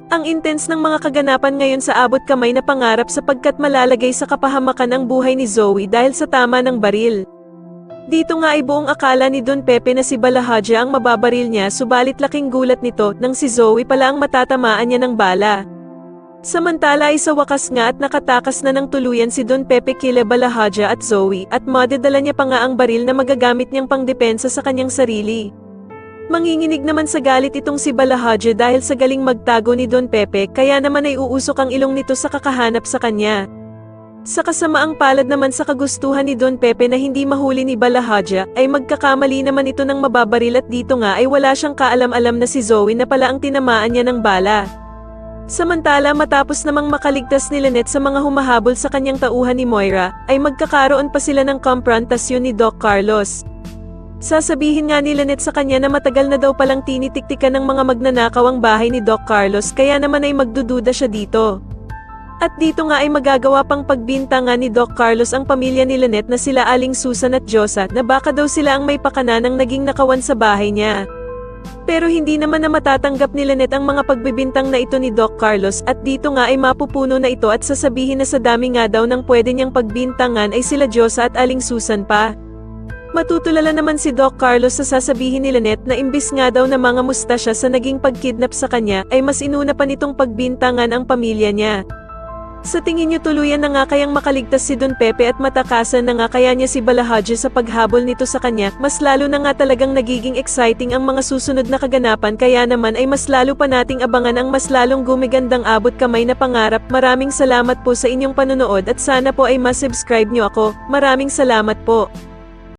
Ang intense ng mga kaganapan ngayon sa abot kamay na pangarap sapagkat malalagay sa kapahamakan ang buhay ni Zoe dahil sa tama ng baril. Dito nga ay buong akala ni Don Pepe na si Bala Hadja ang mababaril niya subalit laking gulat nito nang si Zoe pala ang matatamaan niya ng bala. Samantala ay sa wakas nga at nakatakas na ng tuluyan si Don Pepe kila Bala Hadja at Zoe at madadala niya pa nga ang baril na magagamit niyang pangdepensa sa kanyang sarili. Manginginig naman sa galit itong si Bala Hadja dahil sa galing magtago ni Don Pepe kaya naman ay uusok ang ilong nito sa kakahanap sa kanya. Sa kasamaang palad naman sa kagustuhan ni Don Pepe na hindi mahuli ni Bala Hadja ay magkakamali naman ito ng mababaril at dito nga ay wala siyang kaalam-alam na si Zoe na pala ang tinamaan niya ng bala. Samantala matapos namang makaligtas ni Lynette sa mga humahabol sa kanyang tauhan ni Moira, ay magkakaroon pa sila ng komprontasyon ni Doc Carlos. Sasabihin nga ni Lynette sa kanya na matagal na daw palang tinitiktikan ng mga magnanakaw ang bahay ni Doc Carlos kaya naman ay magdududa siya dito. At dito nga ay magagawa pang pagbintangan ni Doc Carlos ang pamilya ni Lynette na sila Aling Susan at Josa na baka daw sila ang may pakana ng naging nakawan sa bahay niya. Pero hindi naman na matatanggap ni Lynette ang mga pagbibintang na ito ni Doc Carlos at dito nga ay mapupuno na ito at sasabihin na sa dami nga daw ng pwede niyang pagbintangan ay sila Josa at Aling Susan pa. Matutulala naman si Doc Carlos sa sasabihin ni Lynette na imbis nga daw na mga musta siya sa naging pagkidnap sa kanya ay mas inuna pa nitong pagbintangan ang pamilya niya. Sa tingin niyo tuluyan na nga kayang makaligtas si Don Pepe at matakasan na nga kaya niya si Bala Hadja sa paghabol nito sa kanya, mas lalo na nga talagang nagiging exciting ang mga susunod na kaganapan kaya naman ay mas lalo pa nating abangan ang mas lalong gumigandang abot kamay na pangarap. Maraming salamat po sa inyong panonood at sana po ay ma-subscribe niyo ako. Maraming salamat po.